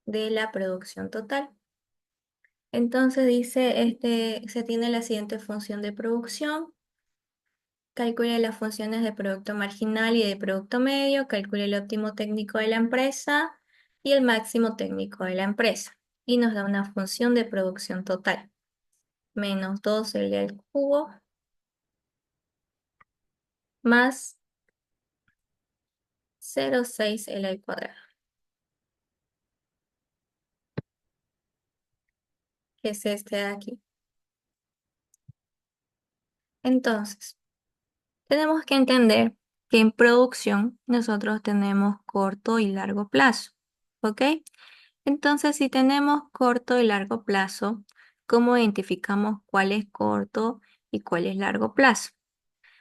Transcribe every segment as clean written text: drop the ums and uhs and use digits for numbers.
de la producción total. Entonces dice, se tiene la siguiente función de producción. Calcule las funciones de producto marginal y de producto medio, calcule el óptimo técnico de la empresa y el máximo técnico de la empresa. Y nos da una función de producción total. Menos 2L al cubo más 0,6L al cuadrado, que es este de aquí. Entonces, tenemos que entender que en producción nosotros tenemos corto y largo plazo. ¿Ok? Entonces, si tenemos corto y largo plazo, ¿cómo identificamos cuál es corto y cuál es largo plazo?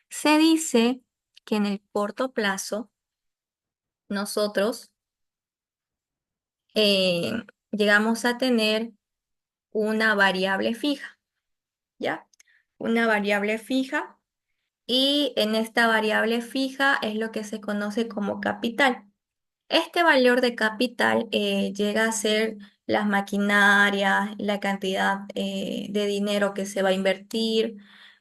Se dice que en el corto plazo nosotros eh, llegamos a tener una variable fija, ¿ya? Una variable fija y en esta variable fija es lo que se conoce como capital. Este valor de capital llega a ser las maquinarias, la cantidad de dinero que se va a invertir,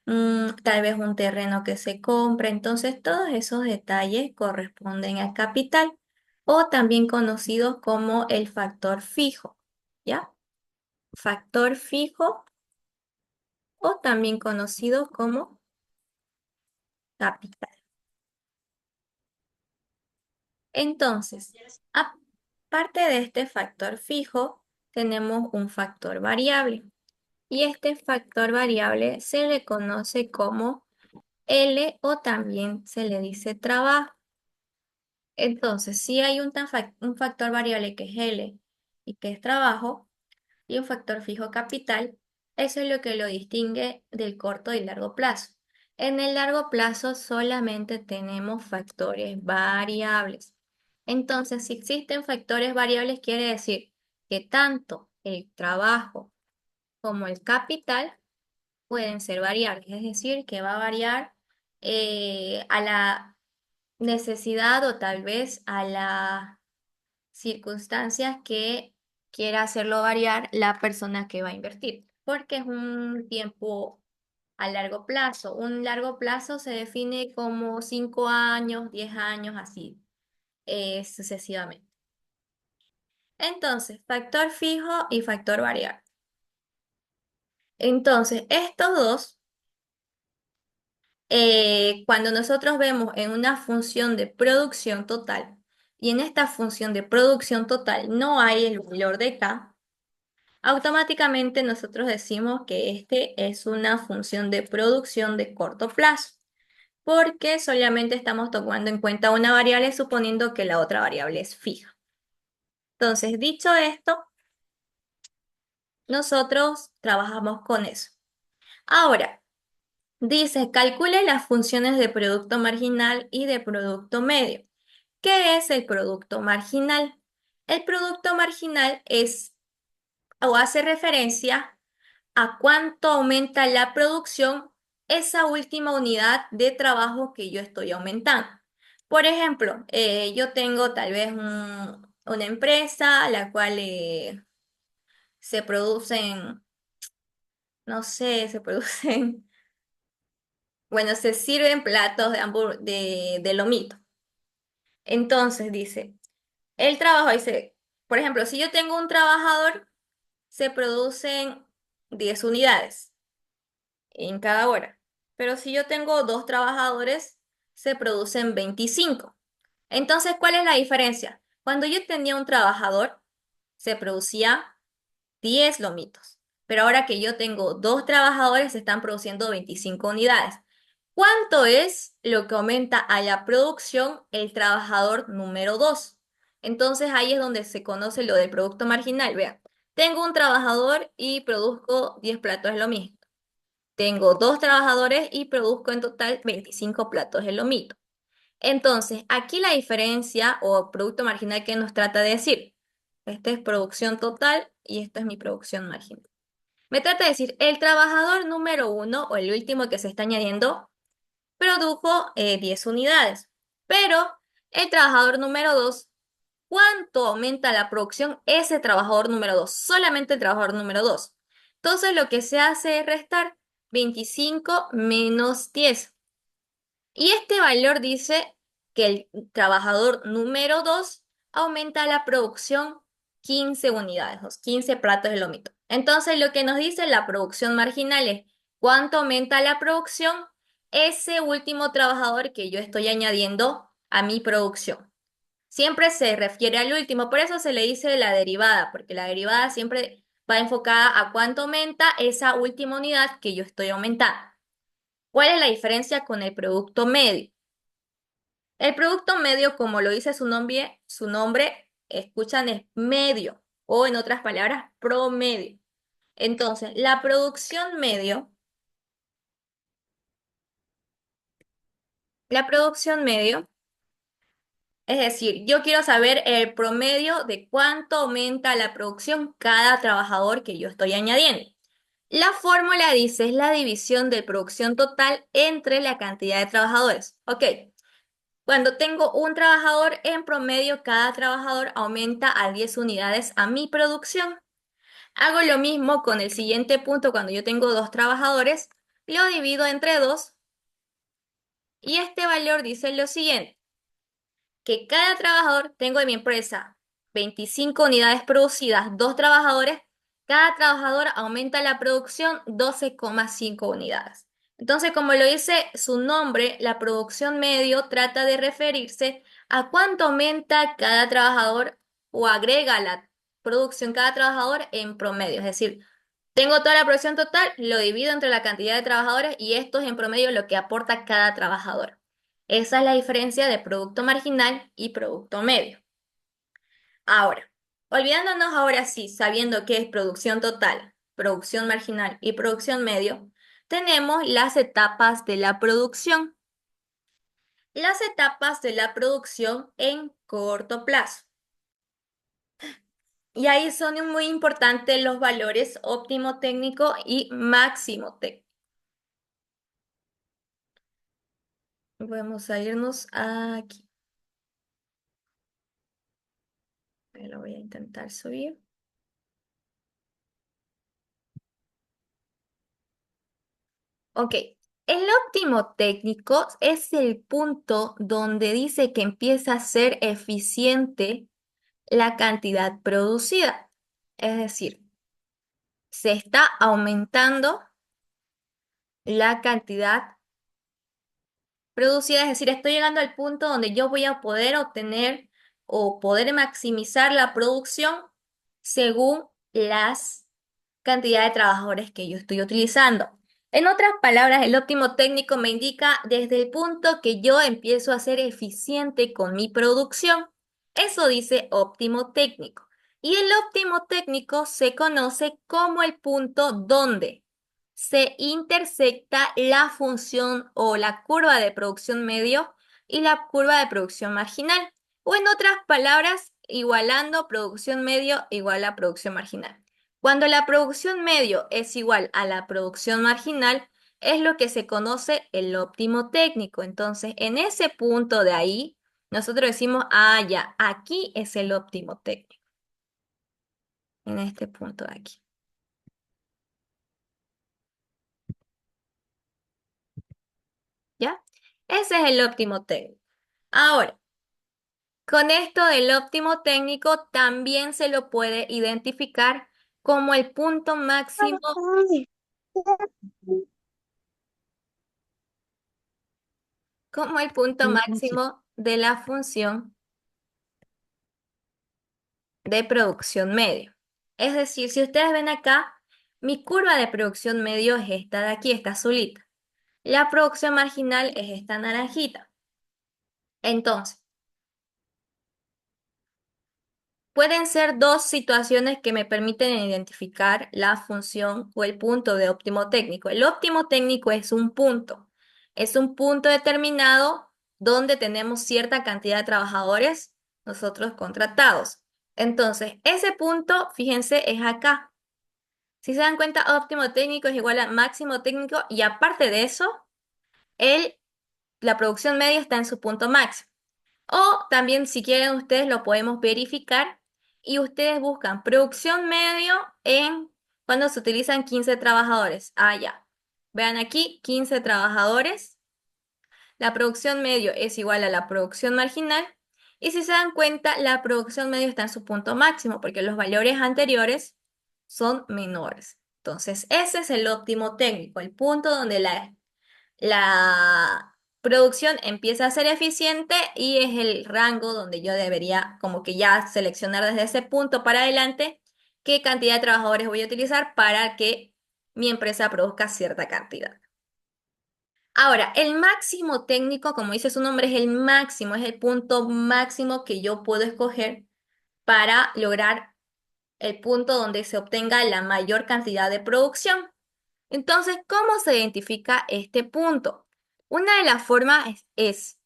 tal vez un terreno que se compra. Entonces, todos esos detalles corresponden al capital o también conocidos como el factor fijo, ¿ya? Factor fijo o también conocido como capital. Entonces, aparte de este factor fijo, tenemos un factor variable. Y este factor variable se le conoce como L o también se le dice trabajo. Entonces, si hay un factor variable que es L y que es trabajo, y un factor fijo capital, eso es lo que lo distingue del corto y largo plazo. En el largo plazo solamente tenemos factores variables. Entonces, si existen factores variables, quiere decir que tanto el trabajo como el capital pueden ser variables, es decir, que va a variar a la necesidad o tal vez a las circunstancias que quiera hacerlo variar la persona que va a invertir, porque es un tiempo a largo plazo. Un largo plazo se define como 5 años, 10 años, así sucesivamente. Entonces, factor fijo y factor variable. Entonces, estos dos cuando nosotros vemos en una función de producción total y en esta función de producción total no hay el valor de K, automáticamente nosotros decimos que este es una función de producción de corto plazo, porque solamente estamos tomando en cuenta una variable suponiendo que la otra variable es fija. Entonces, dicho esto, nosotros trabajamos con eso. Ahora, dice, calcule las funciones de producto marginal y de producto medio. ¿Qué es el producto marginal? El producto marginal es o hace referencia a cuánto aumenta la producción esa última unidad de trabajo que yo estoy aumentando. Por ejemplo, yo tengo tal vez una empresa la cual se producen, no sé, se producen, bueno, se sirven platos de lomito. Entonces dice, el trabajo dice, por ejemplo, si yo tengo un trabajador, se producen 10 unidades en cada hora. Pero si yo tengo dos trabajadores, se producen 25. Entonces, ¿cuál es la diferencia? Cuando yo tenía un trabajador, se producía 10 lomitos. Pero ahora que yo tengo dos trabajadores, se están produciendo 25 unidades. ¿Cuánto es lo que aumenta a la producción el trabajador número 2? Entonces ahí es donde se conoce lo del producto marginal. Vean, tengo un trabajador y produzco 10 platos de lo mismo. Tengo dos trabajadores y produzco en total 25 platos de lomito. Entonces, aquí la diferencia o producto marginal que nos trata de decir, esta es producción total y esta es mi producción marginal. Me trata de decir, el trabajador número uno o el último que se está añadiendo produjo 10 unidades, pero el trabajador número 2 ¿cuánto aumenta la producción ese trabajador número 2? Solamente el trabajador número 2. Entonces lo que se hace es restar 25 menos 10. Y este valor dice que el trabajador número 2 aumenta la producción 15 unidades, los 15 platos de lomito. Entonces, lo que nos dice la producción marginal es cuánto aumenta la producción ese último trabajador que yo estoy añadiendo a mi producción. Siempre se refiere al último, por eso se le dice la derivada, porque la derivada siempre va enfocada a cuánto aumenta esa última unidad que yo estoy aumentando. ¿Cuál es la diferencia con el producto medio? El producto medio, como lo dice su nombre, escuchan, es medio, o en otras palabras, promedio. Entonces, la producción medio, es decir, yo quiero saber el promedio de cuánto aumenta la producción cada trabajador que yo estoy añadiendo. La fórmula dice es la división de producción total entre la cantidad de trabajadores. Ok, cuando tengo un trabajador, en promedio, cada trabajador aumenta a 10 unidades a mi producción. Hago lo mismo con el siguiente punto cuando yo tengo dos trabajadores, lo divido entre dos y este valor dice lo siguiente, que cada trabajador, tengo en mi empresa 25 unidades producidas, dos trabajadores, cada trabajador aumenta la producción 12,5 unidades. Entonces, como lo dice su nombre, la producción medio trata de referirse a cuánto aumenta cada trabajador o agrega la producción cada trabajador en promedio. Es decir, tengo toda la producción total, lo divido entre la cantidad de trabajadores y esto es en promedio lo que aporta cada trabajador. Esa es la diferencia de producto marginal y producto medio. Ahora, olvidándonos ahora sí, sabiendo qué es producción total, producción marginal y producción medio, tenemos las etapas de la producción. Las etapas de la producción en corto plazo. Y ahí son muy importantes los valores óptimo técnico y máximo técnico. Vamos a irnos aquí. Lo voy a intentar subir. Ok, el óptimo técnico es el punto donde dice que empieza a ser eficiente la cantidad producida. Es decir, se está aumentando la cantidad producida, es decir, estoy llegando al punto donde yo voy a poder obtener o poder maximizar la producción según las cantidades de trabajadores que yo estoy utilizando. En otras palabras, el óptimo técnico me indica desde el punto que yo empiezo a ser eficiente con mi producción. Eso dice óptimo técnico. Y el óptimo técnico se conoce como el punto donde se intersecta la función o la curva de producción medio y la curva de producción marginal. O en otras palabras, igualando producción medio igual a producción marginal. Cuando la producción medio es igual a la producción marginal, es lo que se conoce el óptimo técnico. Entonces, en ese punto de ahí, nosotros decimos, ah, ya, aquí es el óptimo técnico. En este punto de aquí. ¿Ya? Ese es el óptimo técnico. Ahora, con esto del óptimo técnico también se lo puede identificar como el punto máximo, como el punto máximo de la función de producción medio. Es decir, si ustedes ven acá, mi curva de producción medio es esta de aquí, esta azulita. La producción marginal es esta naranjita. Entonces, pueden ser dos situaciones que me permiten identificar la función o el punto de óptimo técnico. El óptimo técnico es un punto determinado donde tenemos cierta cantidad de trabajadores nosotros contratados. Entonces, ese punto, fíjense, es acá. Si se dan cuenta, óptimo técnico es igual a máximo técnico y aparte de eso, el, la producción media está en su punto máximo. O también, si quieren ustedes, lo podemos verificar y ustedes buscan producción medio en cuando se utilizan 15 trabajadores. Ah, ya. Vean aquí, 15 trabajadores. La producción medio es igual a la producción marginal. Y si se dan cuenta, la producción medio está en su punto máximo porque los valores anteriores son menores. Entonces, ese es el óptimo técnico, el punto donde la producción empieza a ser eficiente y es el rango donde yo debería como que ya seleccionar desde ese punto para adelante qué cantidad de trabajadores voy a utilizar para que mi empresa produzca cierta cantidad. Ahora, el máximo técnico, como dice su nombre, es el máximo, es el punto máximo que yo puedo escoger para lograr el punto donde se obtenga la mayor cantidad de producción. Entonces, ¿cómo se identifica este punto? Una de las formas es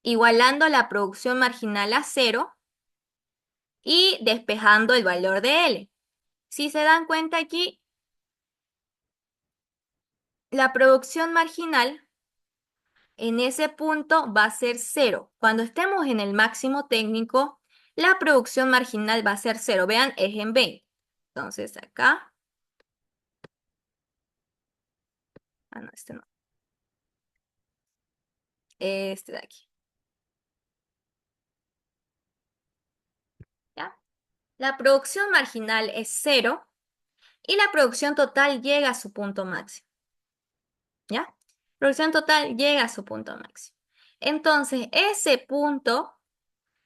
igualando la producción marginal a cero y despejando el valor de L. Si se dan cuenta aquí, la producción marginal en ese punto va a ser cero. Cuando estemos en el máximo técnico, la producción marginal va a ser cero. Vean, es en 20. Entonces acá, no, este no, este de aquí, ¿ya? La producción marginal es cero y la producción total llega a su punto máximo, ¿ya? Producción total llega a su punto máximo. Entonces, ese punto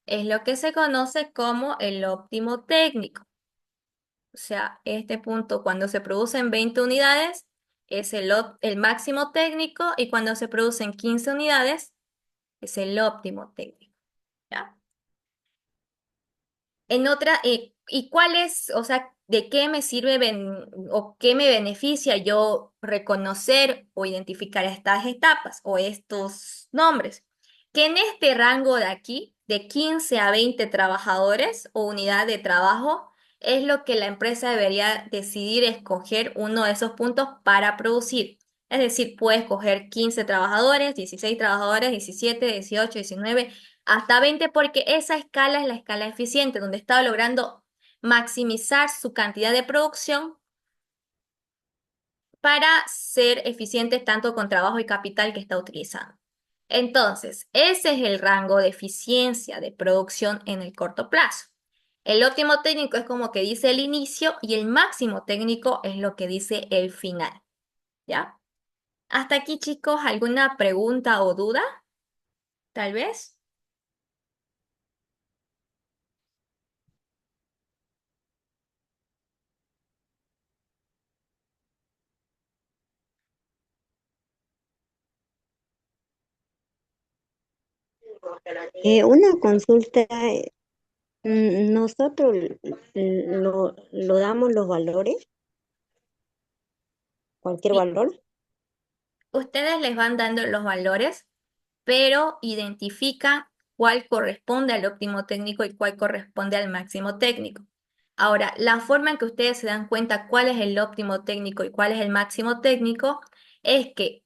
es lo que se conoce como el óptimo técnico. O sea, este punto cuando se producen 20 unidades es el máximo técnico y cuando se producen 15 unidades es el óptimo técnico, ¿ya? En otra, ¿y cuál es, o sea, de qué me sirve o qué me beneficia yo reconocer o identificar estas etapas o estos nombres? Que en este rango de aquí, de 15 a 20 trabajadores o unidad de trabajo, es lo que la empresa debería decidir escoger uno de esos puntos para producir. Es decir, puede escoger 15 trabajadores, 16 trabajadores, 17, 18, 19 hasta 20 porque esa escala es la escala eficiente, donde está logrando maximizar su cantidad de producción para ser eficiente tanto con trabajo y capital que está utilizando. Entonces, ese es el rango de eficiencia de producción en el corto plazo. El óptimo técnico es como que dice el inicio y el máximo técnico es lo que dice el final. ¿Ya? Hasta aquí, chicos, ¿alguna pregunta o duda? Tal vez. Una consulta, nosotros lo damos los valores, cualquier Sí. valor. Ustedes les van dando los valores pero identifica cuál corresponde al óptimo técnico y cuál corresponde al máximo técnico. Ahora, la forma en que ustedes se dan cuenta cuál es el óptimo técnico y cuál es el máximo técnico es que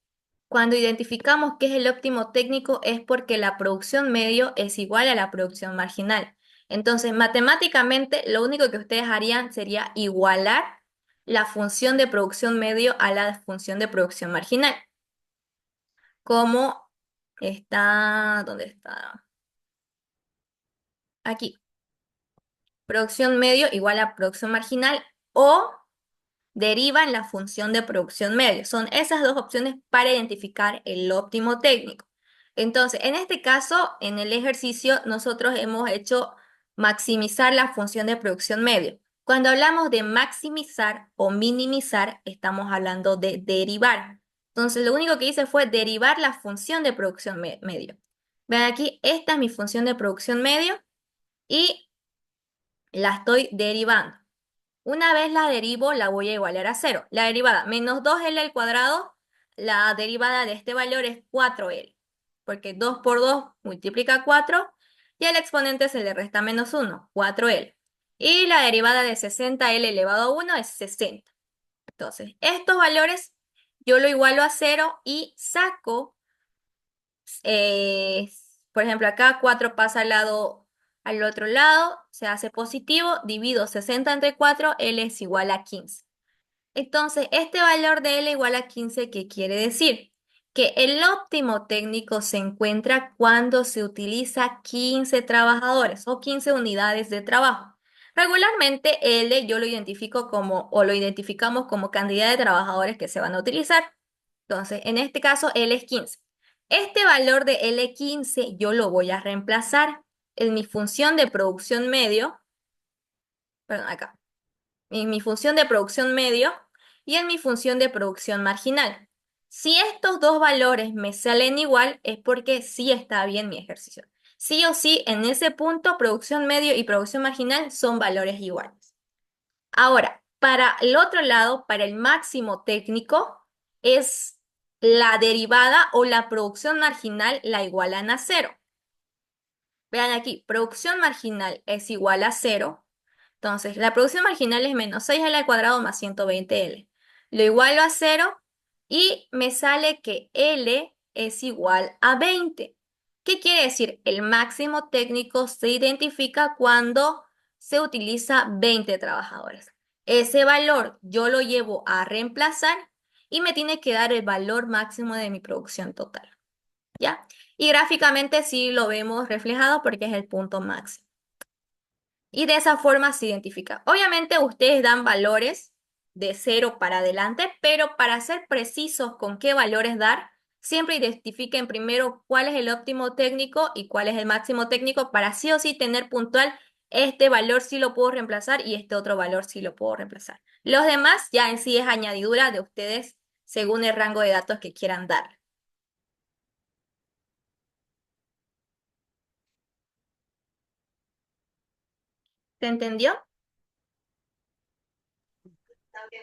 cuando identificamos qué es el óptimo técnico es porque la producción medio es igual a la producción marginal. Entonces, matemáticamente, lo único que ustedes harían sería igualar la función de producción medio a la función de producción marginal como está, ¿dónde está? Aquí. Producción medio igual a producción marginal o deriva en la función de producción medio. Son esas dos opciones para identificar el óptimo técnico. Entonces, en este caso, en el ejercicio, nosotros hemos hecho maximizar la función de producción medio. Cuando hablamos de maximizar o minimizar, estamos hablando de derivar. Entonces, lo único que hice fue derivar la función de producción medio. Vean aquí, esta es mi función de producción medio y la estoy derivando. Una vez la derivo, la voy a igualar a cero. La derivada menos 2L al cuadrado, la derivada de este valor es 4L, porque 2 por 2 multiplica 4 y al exponente se le resta menos 1, 4L. Y la derivada de 60L elevado a 1 es 60. Entonces, estos valores yo lo igualo a cero y saco Por ejemplo, acá 4 pasa al otro lado, se hace positivo, divido 60 entre 4, L es igual a 15. Entonces, este valor de L igual a 15, ¿qué quiere decir? Que el óptimo técnico se encuentra cuando se utiliza 15 trabajadores o 15 unidades de trabajo. Regularmente L yo lo identifico como, o lo identificamos como cantidad de trabajadores que se van a utilizar. Entonces, en este caso, L es 15. Este valor de L15 yo lo voy a reemplazar en mi función de producción medio, perdón, acá en mi función de producción medio y en mi función de producción marginal. Si estos dos valores me salen igual, es porque sí está bien mi ejercicio. Sí o sí, en ese punto, producción medio y producción marginal son valores iguales. Ahora, para el otro lado, para el máximo técnico, es la derivada o la producción marginal la igualan a cero. Vean aquí, producción marginal es igual a cero. Entonces, la producción marginal es menos 6L al cuadrado más 120L. Lo igualo a cero y me sale que L es igual a 20. ¿Qué quiere decir? El máximo técnico se identifica cuando se utiliza 20 trabajadores. Ese valor yo lo llevo a reemplazar y me tiene que dar el valor máximo de mi producción total. ¿Ya? Y gráficamente sí lo vemos reflejado porque es el punto máximo. Y de esa forma se identifica. Obviamente ustedes dan valores de cero para adelante, pero para ser precisos con qué valores dar, siempre identifiquen primero cuál es el óptimo técnico y cuál es el máximo técnico para sí o sí tener puntual este valor sí lo puedo reemplazar y este otro valor sí lo puedo reemplazar. Los demás ya en sí es añadidura de ustedes según el rango de datos que quieran dar. ¿Se entendió?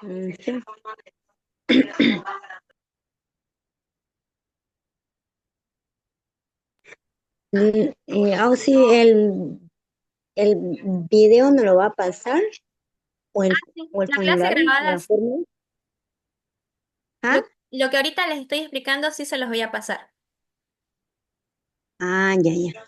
Sí. Sí, el video no lo va a pasar Sí. o el La clase formulario, grabada, la fórmula. lo, ¿Ah? lo que ahorita les estoy explicando sí se los voy a pasar. Ah, ya, ya.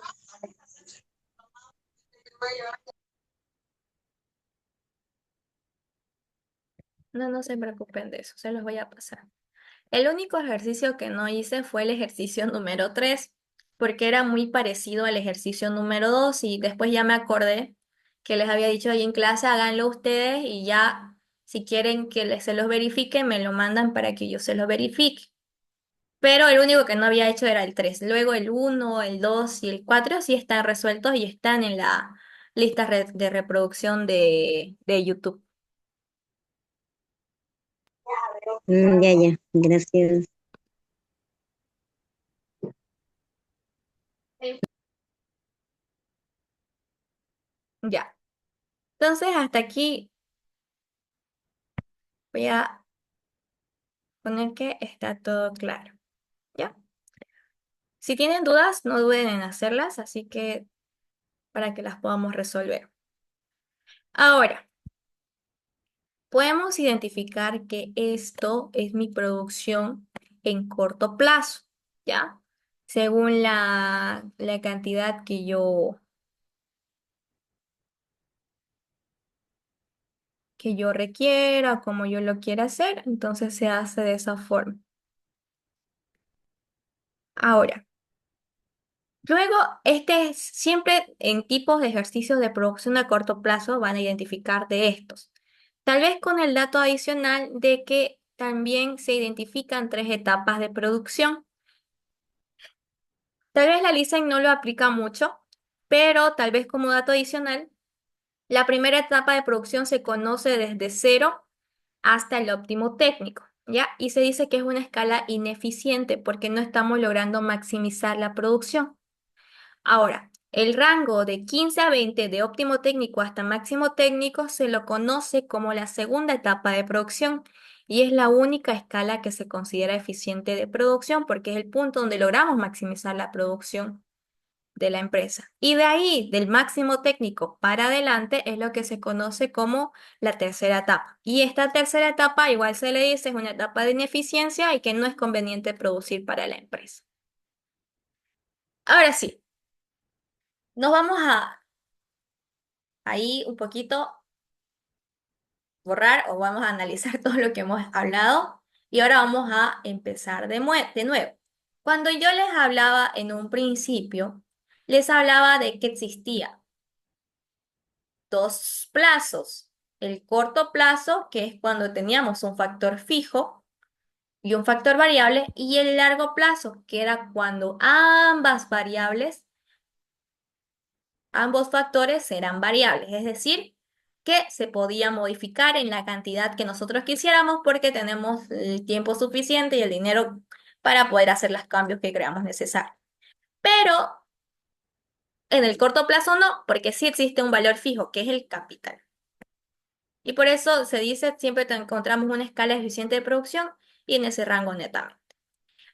No, no se preocupen de eso, se los voy a pasar. El único ejercicio que no hice fue el ejercicio número 3, porque era muy parecido al ejercicio número 2 y después ya me acordé que les había dicho ahí en clase, háganlo ustedes y ya si quieren que se los verifique, me lo mandan para que yo se los verifique. Pero el único que no había hecho era el 3. Luego el uno, el 2 y el 4 sí están resueltos y están en la lista de reproducción de YouTube. Ya, ya. Gracias. Ya. Entonces, hasta aquí voy a poner que está todo claro. ¿Ya? Si tienen dudas, no duden en hacerlas, así que para que las podamos resolver. Ahora, podemos identificar que esto es mi producción en corto plazo, ¿ya? Según la cantidad que yo requiera, como yo lo quiera hacer, entonces se hace de esa forma. Ahora, luego, este es siempre en tipos de ejercicios de producción a corto plazo van a identificar de estos. Tal vez con el dato adicional de que también se identifican 3 etapas de producción. Tal vez la LISEN no lo aplica mucho, pero tal vez como dato adicional, la primera etapa de producción se conoce desde cero hasta el óptimo técnico, ¿ya? Y se dice que es una escala ineficiente porque no estamos logrando maximizar la producción. Ahora, el rango de 15 a 20 de óptimo técnico hasta máximo técnico se lo conoce como la segunda etapa de producción y es la única escala que se considera eficiente de producción porque es el punto donde logramos maximizar la producción de la empresa. Y de ahí, del máximo técnico para adelante, es lo que se conoce como la tercera etapa. Y esta tercera etapa, igual se le dice, es una etapa de ineficiencia y que no es conveniente producir para la empresa. Ahora sí. Nos vamos a ahí un poquito borrar o vamos a analizar todo lo que hemos hablado y ahora vamos a empezar de nuevo. Cuando yo les hablaba en un principio, les hablaba de que existía dos plazos. El corto plazo, que es cuando teníamos un factor fijo y un factor variable, y el largo plazo, que era cuando ambas variables, ambos factores eran variables, es decir, que se podía modificar en la cantidad que nosotros quisiéramos porque tenemos el tiempo suficiente y el dinero para poder hacer los cambios que creamos necesarios. Pero en el corto plazo no, porque sí existe un valor fijo, que es el capital. Y por eso se dice, siempre encontramos una escala eficiente de producción y en ese rango netamente.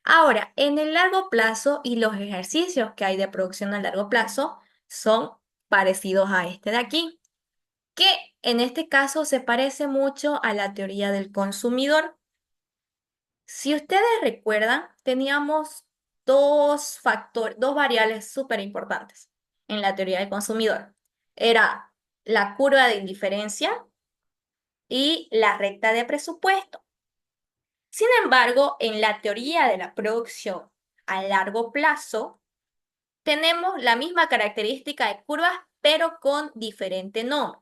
Ahora, en el largo plazo y los ejercicios que hay de producción a largo plazo son parecidos a este de aquí, que en este caso se parece mucho a la teoría del consumidor. Si ustedes recuerdan, teníamos dos variables súper importantes en la teoría del consumidor. Era la curva de indiferencia y la recta de presupuesto. Sin embargo, en la teoría de la producción a largo plazo, tenemos la misma característica de curvas, pero con diferente nombre.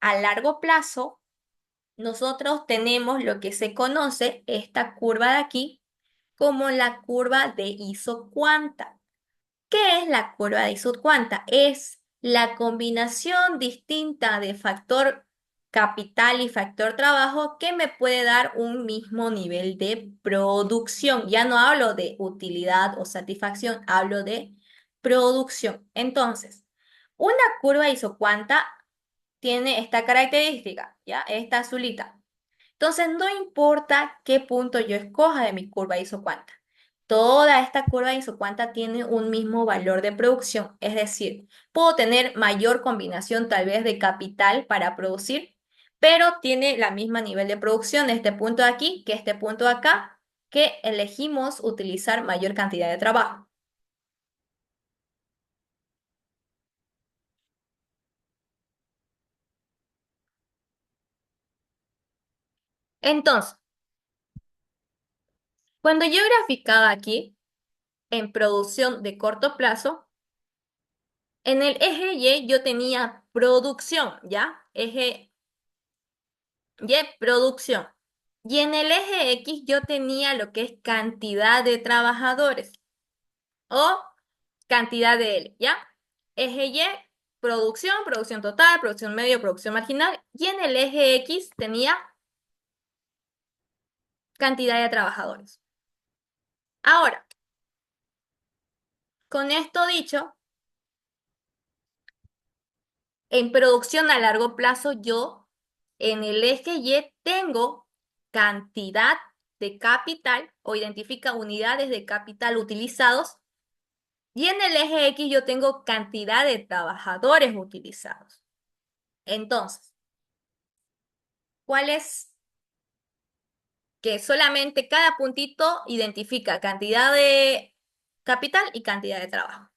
A largo plazo, nosotros tenemos lo que se conoce, esta curva de aquí, como la curva de isocuanta. ¿Qué es la curva de isocuanta? Es la combinación distinta de factor capital y factor trabajo que me puede dar un mismo nivel de producción. Ya no hablo de utilidad o satisfacción, hablo de producción. Entonces, una curva isocuanta tiene esta característica, ¿ya? Esta azulita. Entonces, no importa qué punto yo escoja de mi curva isocuanta. Toda esta curva isocuanta tiene un mismo valor de producción, es decir, puedo tener mayor combinación tal vez de capital para producir, pero tiene la misma nivel de producción este punto de aquí que este punto de acá, que elegimos utilizar mayor cantidad de trabajo. Entonces, cuando yo graficaba aquí en producción de corto plazo, en el eje Y yo tenía producción, ¿ya? Eje Y, producción. Y en el eje X yo tenía lo que es cantidad de trabajadores o cantidad de L, ¿ya? Eje Y, producción, producción total, producción medio, producción marginal. Y en el eje X tenía cantidad de trabajadores. Ahora, con esto dicho, en producción a largo plazo, yo en el eje Y tengo cantidad de capital o identifica unidades de capital utilizados y en el eje X yo tengo cantidad de trabajadores utilizados. Entonces, ¿cuál es que solamente cada puntito identifica cantidad de capital y cantidad de trabajo?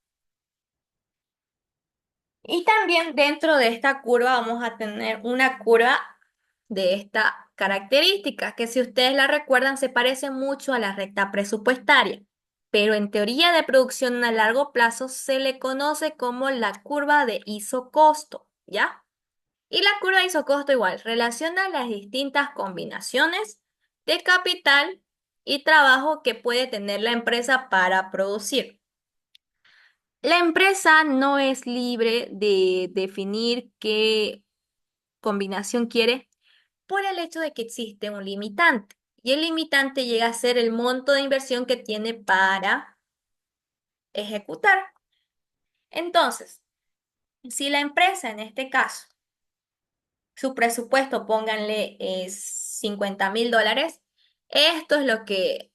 Y también dentro de esta curva vamos a tener una curva de esta característica, que si ustedes la recuerdan se parece mucho a la recta presupuestaria, pero en teoría de producción a largo plazo se le conoce como la curva de isocosto, ¿ya? Y la curva de isocosto igual relaciona las distintas combinaciones de capital y trabajo que puede tener la empresa para producir. La empresa no es libre de definir qué combinación quiere por el hecho de que existe un limitante. Y el limitante llega a ser el monto de inversión que tiene para ejecutar. Entonces, si la empresa en este caso, su presupuesto, pónganle $50.000, esto es lo que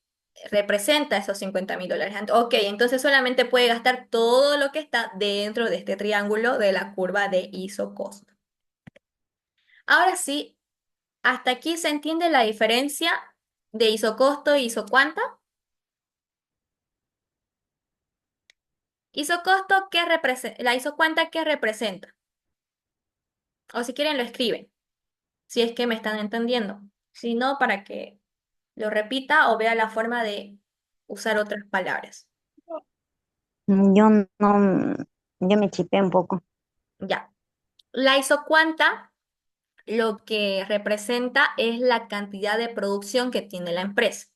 representa esos $50.000. Ok, entonces solamente puede gastar todo lo que está dentro de este triángulo de la curva de ISO-costo. Ahora sí, hasta aquí se entiende la diferencia de isocosto e isocuanta. Hizo costo, ¿qué representa? La hizo cuenta, ¿qué representa? O si quieren lo escriben, si es que me están entendiendo. Si no, para que lo repita o vea la forma de usar otras palabras. Yo no, yo me chipé un poco. Ya. La isocuanta lo que representa es la cantidad de producción que tiene la empresa,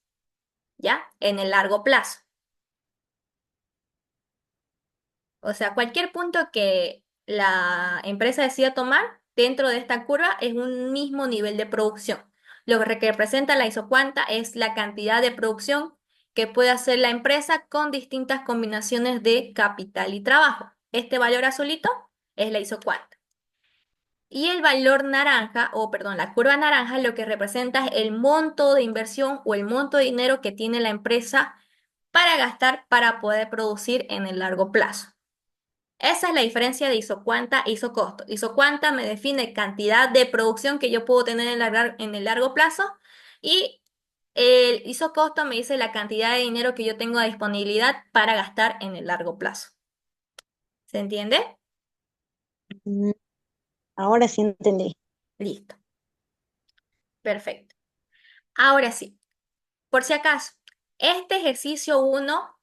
¿ya? En el largo plazo. O sea, cualquier punto que la empresa decida tomar dentro de esta curva es un mismo nivel de producción. Lo que representa la isocuanta es la cantidad de producción que puede hacer la empresa con distintas combinaciones de capital y trabajo. Este valor azulito es la isocuanta. Y el valor naranja, o perdón, la curva naranja, lo que representa es el monto de inversión o el monto de dinero que tiene la empresa para gastar para poder producir en el largo plazo. Esa es la diferencia de isocuanta e isocosto. Isocuanta me define cantidad de producción que yo puedo tener en el largo plazo y el isocosto me dice la cantidad de dinero que yo tengo a disponibilidad para gastar en el largo plazo. ¿Se entiende? Mm, Ahora sí entendí. Listo. Perfecto. Ahora sí. Por si acaso, este ejercicio uno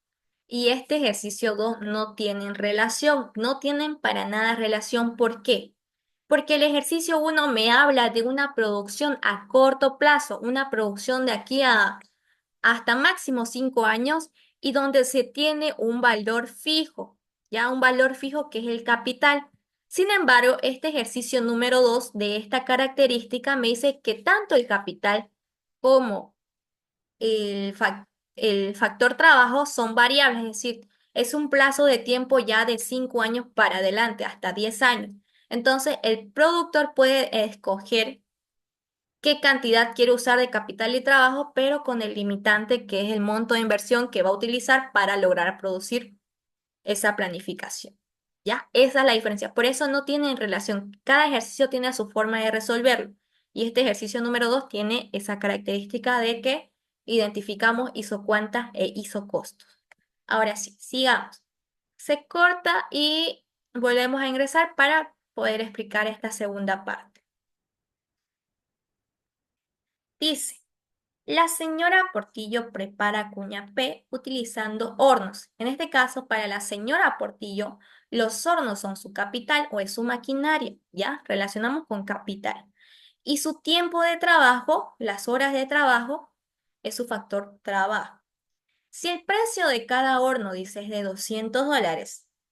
y este ejercicio 2 no tienen relación, no tienen para nada relación. ¿Por qué? Porque el ejercicio uno me habla de una producción a corto plazo, una producción de aquí a hasta máximo 5 años y donde se tiene un valor fijo, ya un valor fijo que es el capital. Sin embargo, este ejercicio número 2 de esta característica me dice que tanto el capital como el factor trabajo son variables, es decir, es un plazo de tiempo ya de 5 años para adelante, hasta 10 años. Entonces, el productor puede escoger qué cantidad quiere usar de capital y trabajo, pero con el limitante que es el monto de inversión que va a utilizar para lograr producir esa planificación. ¿Ya? Esa es la diferencia. Por eso no tienen relación. Cada ejercicio tiene su forma de resolverlo. Y este ejercicio número 2 tiene esa característica de que identificamos isocuantas e isocostos. Ahora sí, sigamos. Se corta y volvemos a ingresar para poder explicar esta segunda parte. Dice. La señora Portillo prepara cuña P utilizando hornos. En este caso, para la señora Portillo, los hornos son su capital o es su maquinaria, ¿ya? Relacionamos con capital. Y su tiempo de trabajo, las horas de trabajo, es su factor trabajo. Si el precio de cada horno, dice, es de $200,